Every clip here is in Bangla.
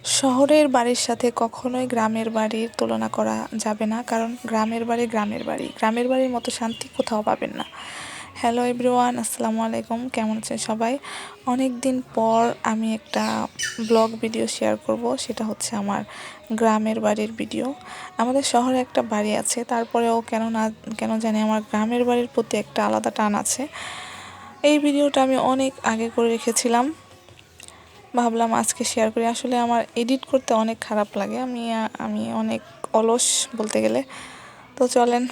শহরের বাড়ির সাথে কখনোই গ্রামের বাড়ির তুলনা করা যাবে না, কারণ গ্রামের বাড়ি গ্রামের বাড়ি, গ্রামের বাড়ির মতো শান্তি কোথাও পাবেন না। হ্যালো এভরিওয়ান, আসসালামু আলাইকুম। কেমন আছেন সবাই? অনেক দিন পর আমি একটা ব্লগ ভিডিও শেয়ার করব। সেটা হচ্ছে আমার গ্রামের বাড়ির ভিডিও। আমাদের শহরে একটা বাড়ি আছে, তারপরেও কেন জানি আমার গ্রামের বাড়ির প্রতি একটা আলাদা টান আছে। এই ভিডিওটা আমি অনেক আগে করে রেখেছিলাম, ভাবলাম আজকে শেয়ার করি। আসলে আমার এডিট করতে অনেক খারাপ লাগে, আমি অনেক অলস বলতে গেলে। তো চলেন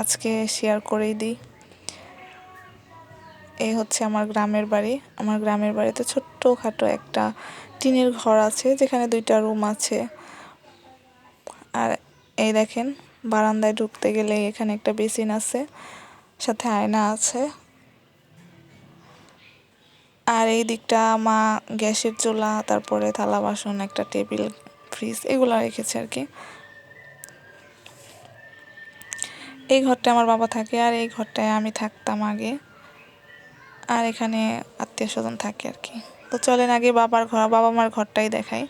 আজকে শেয়ার করেই দিই। এই হচ্ছে আমার গ্রামের বাড়ি। আমার গ্রামের বাড়িতে ছোট্টখাটো একটা টিনের ঘর আছে, যেখানে 2টা রুম আছে। আর এই দেখেন, বারান্দায় ঢুকতে গেলে এখানে একটা বেসিন আছে, সাথে আয়না আছে। আর এই দিকটা মা গ্যাসের চুলা, তারপরে থালা বাসন, একটা টেবিল, ফ্রিজ এগুলো রেখেছে আর কি। এই ঘরটায় আমার বাবা থাকে, আর এই ঘরটায় আমি থাকতাম আগে। আর এখানে আত্মীয় স্বজন থাকে আর কি। তো চলেন আগে বাবা মার ঘরটাই দেখাই।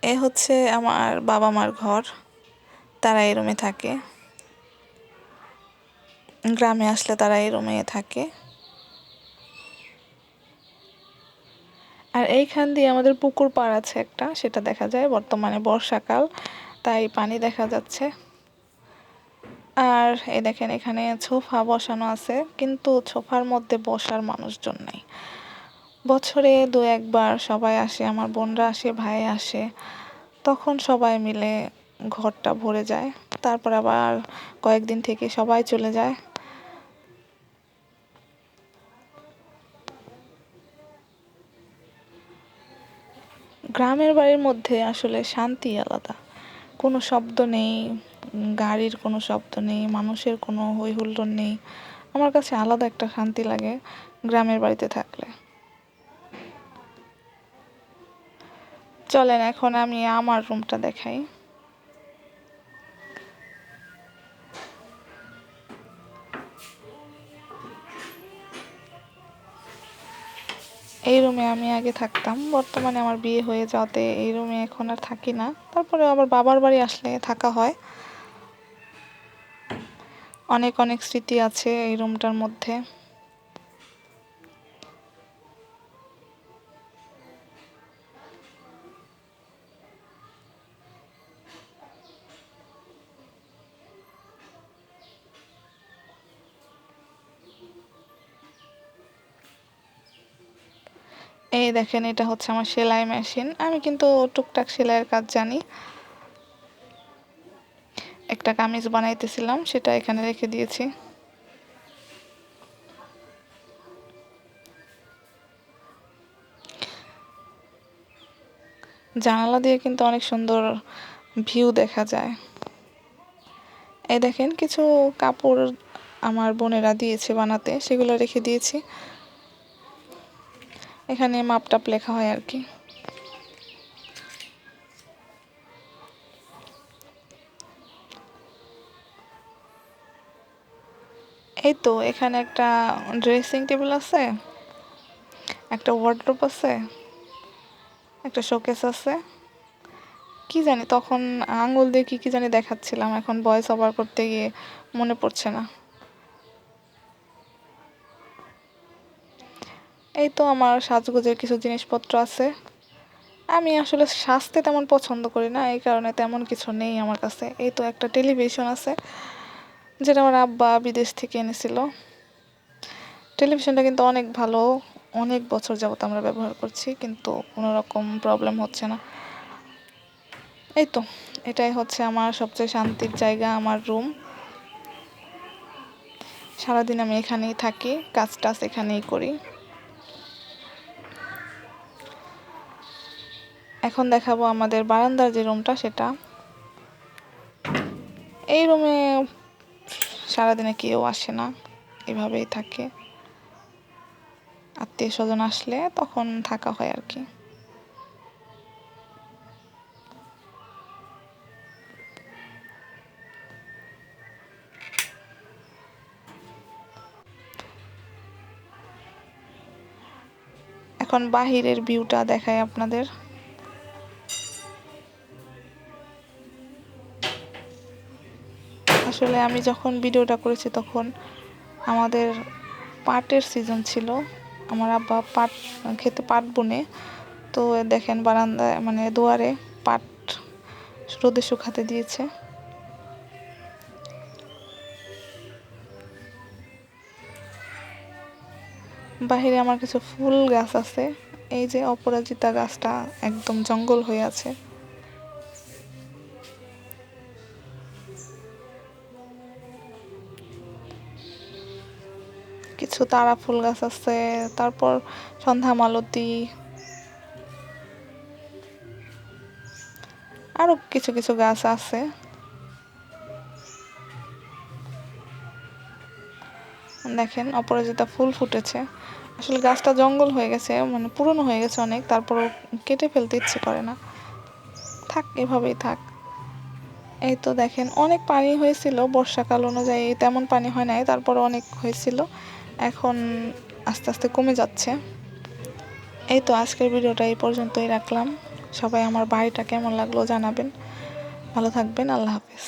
এ হচ্ছে আমার বাবা মার ঘর, তারা এই রুমে থাকে। গ্রামে আসলে তারা এই রুমে থাকে। আর এইখান দিয়ে আমাদের পুকুর পাড় আছে একটা, সেটা দেখা যায়। বর্তমানে বর্ষাকাল, তাই পানি দেখা যাচ্ছে। আর এই দেখেন, এখানে সোফা বসানো আছে, কিন্তু সোফার মধ্যে বসার মানুষজন নাই। বছরে 2-1বার সবাই আসে, আমার বোনরা আসে, ভাই আসে, তখন সবাই মিলে ঘরটা ভরে যায়। তারপর আবার কয়েকদিন থেকে সবাই চলে যায়। গ্রামের বাড়ির মধ্যে আসলে শান্তি আলাদা। কোনো শব্দ নেই, গাড়ির কোনো শব্দ নেই, মানুষের কোনো হই হুল্লোড় নেই। আমার কাছে আলাদা একটা শান্তি লাগে গ্রামের বাড়িতে থাকলে। চলেন এখন আমি আমার রুমটা দেখাই। এই রুমে আমি আগে থাকতাম, বর্তমানে আমার বিয়ে হয়ে যাওয়াতে এই রুমে এখন আর থাকি না। তারপরে আবার বাবার বাড়ি আসলে থাকা হয়। অনেক অনেক স্মৃতি আছে এই রুমটার মধ্যে। এই দেখেন, এটা হচ্ছে আমার সেলাই মেশিন। আমি কিন্তু টুকটাক সেলাইয়ের কাজ জানি। একটা কামিজ বানাইতেছিলাম, সেটা এখানে রেখে দিয়েছি। জানালা দিয়ে কিন্তু অনেক সুন্দর ভিউ দেখা যায়। এই দেখেন, কিছু কাপড় আমার বোনেরা দিয়েছে বানাতে, সেগুলো রেখে দিয়েছি। এখানে মাপটাপ লেখা হয় আর কি। এই তো এখানে একটা ড্রেসিং টেবিল আছে, একটা ওয়ার্ডরোব আছে, একটা শোকেস আছে। কি জানি তখন আঙ্গুল দিয়ে কি কি জানি দেখাচ্ছিলাম, এখন ভয়েস ওভার করতে গিয়ে মনে পড়ছে না। এই তো আমার সাজগোজের কিছু জিনিসপত্র আছে। আমি আসলে সাজতে তেমন পছন্দ করি না, এই কারণে তেমন কিছু নেই আমার কাছে। এই তো একটা টেলিভিশন আছে, যেটা আমার আব্বা বিদেশ থেকে এনেছিল। টেলিভিশনটা কিন্তু অনেক ভালো, অনেক বছর যাবত আমরা ব্যবহার করছি, কিন্তু কোনো রকম প্রবলেম হচ্ছে না। এই তো এটাই হচ্ছে আমার সবচেয়ে শান্তির জায়গা, আমার রুম। সারাদিন আমি এখানেই থাকি, কাজ টাজ এখানেই করি। এখন দেখাবো আমাদের বারান্দার যে রুমটা, সেটা। এই রুমে সারাদিনে কেউ আসে না, এভাবেই থাকে। আত্মীয় স্বজন আসলে তখন থাকা হয় আর কি। এখন বাহিরের ভিউটা দেখাই আপনাদের। আসলে আমি যখন ভিডিওটা করেছি তখন আমাদের পাটের সিজন ছিল, আমার আব্বা পাট খেতে পাট বুনে, তো দেখেন বারান্দায় মানে দুয়ারে পাট রোদে শুকাতে দিয়েছে। বাহিরে আমার কিছু ফুল গাছ আছে, এই যে অপরাজিতা গাছটা একদম জঙ্গল হয়ে আছে। কিছু তারা ফুল গাছ আছে, তারপর সন্ধ্যা মালতী, আরো কিছু কিছু গাছ আছে। দেখেন অপরাজিতা ফুল ফুটেছে। আসলে গাছটা জঙ্গল হয়ে গেছে, মানে পুরনো হয়ে গেছে অনেক, তারপরও কেটে ফেলতে ইচ্ছে করে না, থাক এভাবেই থাক। এই তো দেখেন অনেক পানি হয়েছিল, বর্ষাকাল অনুযায়ী তেমন পানি হয় নাই, তারপর অনেক হয়েছিল, এখন আস্তে আস্তে কমে যাচ্ছে। এই তো আজকের ভিডিওটা এই পর্যন্তই রাখলাম। সবাই আমার বাড়িটা কেমন লাগলো জানাবেন। ভালো থাকবেন, আল্লাহ হাফেজ।